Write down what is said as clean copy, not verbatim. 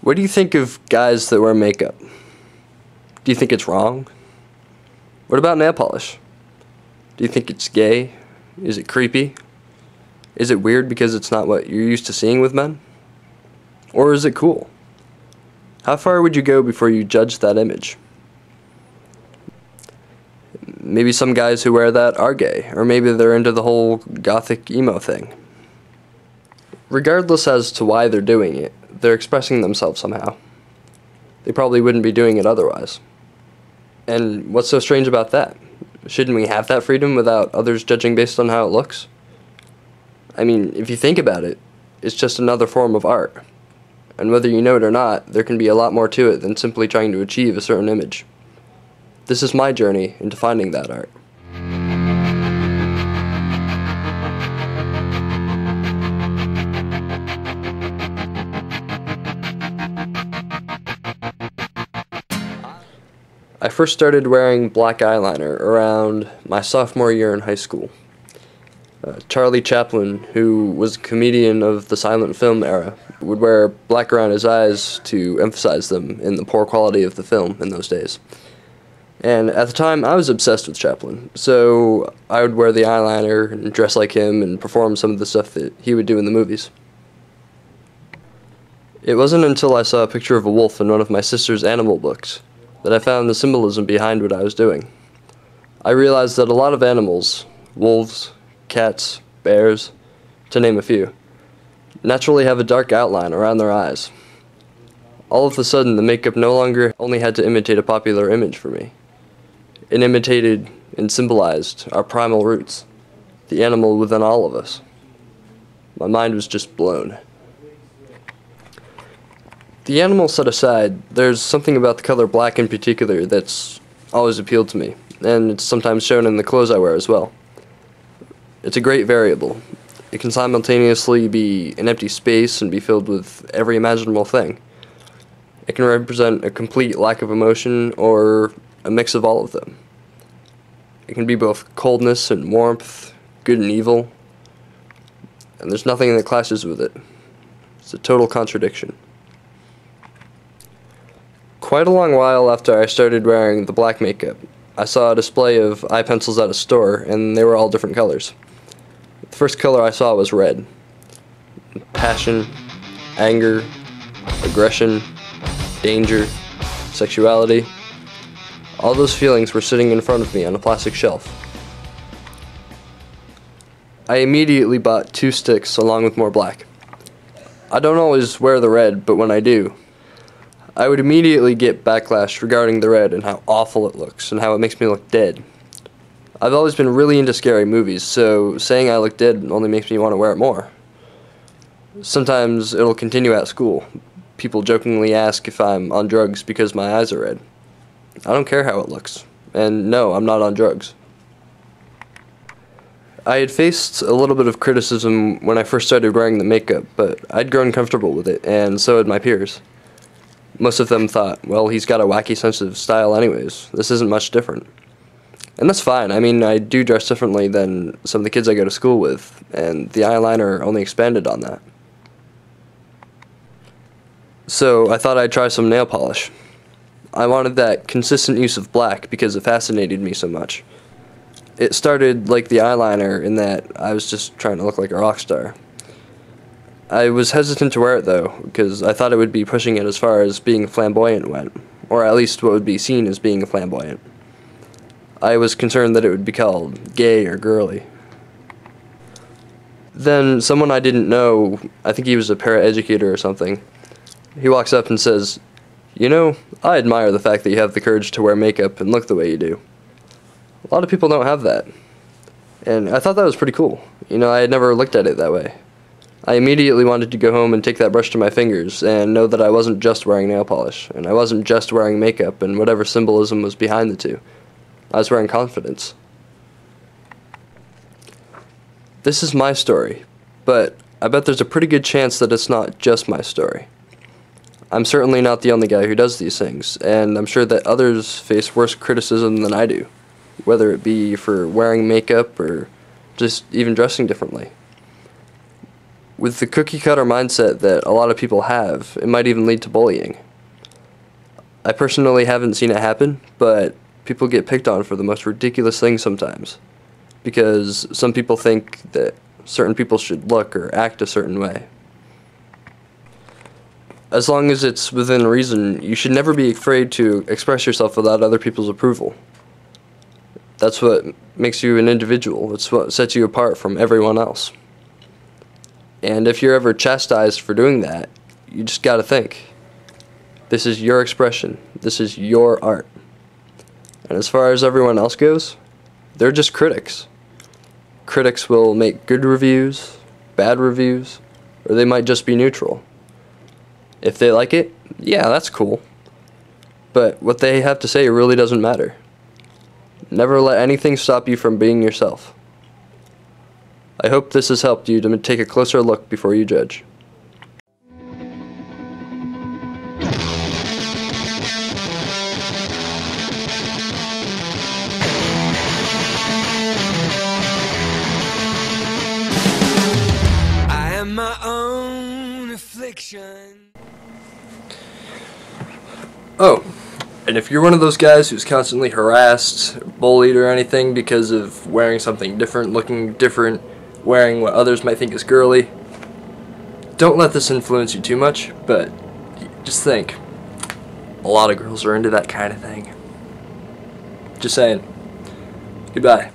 What do you think of guys that wear makeup? Do you think it's wrong? What about nail polish? Do you think it's gay? Is it creepy? Is it weird because it's not what you're used to seeing with men? Or is it cool? How far would you go before you judge that image? Maybe some guys who wear that are gay, or maybe they're into the whole gothic emo thing. Regardless as to why they're doing it, they're expressing themselves somehow. They probably wouldn't be doing it otherwise. And what's so strange about that? Shouldn't we have that freedom without others judging based on how it looks? I mean, if you think about it, it's just another form of art. And whether you know it or not, there can be a lot more to it than simply trying to achieve a certain image. This is my journey into finding that art. I first started wearing black eyeliner around my sophomore year in high school. Charlie Chaplin, who was a comedian of the silent film era, would wear black around his eyes to emphasize them in the poor quality of the film in those days. And at the time, I was obsessed with Chaplin, so I would wear the eyeliner and dress like him and perform some of the stuff that he would do in the movies. It wasn't until I saw a picture of a wolf in one of my sister's animal books that I found the symbolism behind what I was doing. I realized that a lot of animals, wolves, cats, bears, to name a few, naturally have a dark outline around their eyes. All of a sudden, the makeup no longer only had to imitate a popular image for me. It imitated and symbolized our primal roots, the animal within all of us. My mind was just blown. The animal set aside, there's something about the color black in particular that's always appealed to me, and it's sometimes shown in the clothes I wear as well. It's a great variable. It can simultaneously be an empty space and be filled with every imaginable thing. It can represent a complete lack of emotion or a mix of all of them. It can be both coldness and warmth, good and evil, and there's nothing that clashes with it. It's a total contradiction. Quite a long while after I started wearing the black makeup, I saw a display of eye pencils at a store, and they were all different colors. The first color I saw was red. Passion, anger, aggression, danger, sexuality. All those feelings were sitting in front of me on a plastic shelf. I immediately bought 2 sticks along with more black. I don't always wear the red, but when I do, I would immediately get backlash regarding the red and how awful it looks and how it makes me look dead. I've always been really into scary movies, so saying I look dead only makes me want to wear it more. Sometimes it'll continue at school. People jokingly ask if I'm on drugs because my eyes are red. I don't care how it looks. And no, I'm not on drugs. I had faced a little bit of criticism when I first started wearing the makeup, but I'd grown comfortable with it, and so had my peers. Most of them thought, well, he's got a wacky sense of style anyways. This isn't much different. And that's fine. I mean, I do dress differently than some of the kids I go to school with, and the eyeliner only expanded on that. So I thought I'd try some nail polish. I wanted that consistent use of black because it fascinated me so much. It started like the eyeliner in that I was just trying to look like a rock star. I was hesitant to wear it though, because I thought it would be pushing it as far as being flamboyant went, or at least what would be seen as being flamboyant. I was concerned that it would be called gay or girly. Then someone I didn't know, I think he was a paraeducator or something, he walks up and says, "You know, I admire the fact that you have the courage to wear makeup and look the way you do. A lot of people don't have that." And I thought that was pretty cool. You know, I had never looked at it that way. I immediately wanted to go home and take that brush to my fingers and know that I wasn't just wearing nail polish, and I wasn't just wearing makeup and whatever symbolism was behind the two. I was wearing confidence. This is my story, but I bet there's a pretty good chance that it's not just my story. I'm certainly not the only guy who does these things, and I'm sure that others face worse criticism than I do, whether it be for wearing makeup or just even dressing differently. With the cookie cutter mindset that a lot of people have, it might even lead to bullying. I personally haven't seen it happen, but people get picked on for the most ridiculous things sometimes, because some people think that certain people should look or act a certain way. As long as it's within reason, you should never be afraid to express yourself without other people's approval. That's what makes you an individual. It's what sets you apart from everyone else. And if you're ever chastised for doing that, you just gotta think, this is your expression. This is your art. And as far as everyone else goes, they're just critics. Critics will make good reviews, bad reviews, or they might just be neutral. If they like it, yeah, that's cool. But what they have to say really doesn't matter. Never let anything stop you from being yourself. I hope this has helped you to take a closer look before you judge. I am my own affliction. Oh, and if you're one of those guys who's constantly harassed, bullied, or anything because of wearing something different, looking different, wearing what others might think is girly, don't let this influence you too much, but just think, a lot of girls are into that kind of thing. Just saying. Goodbye.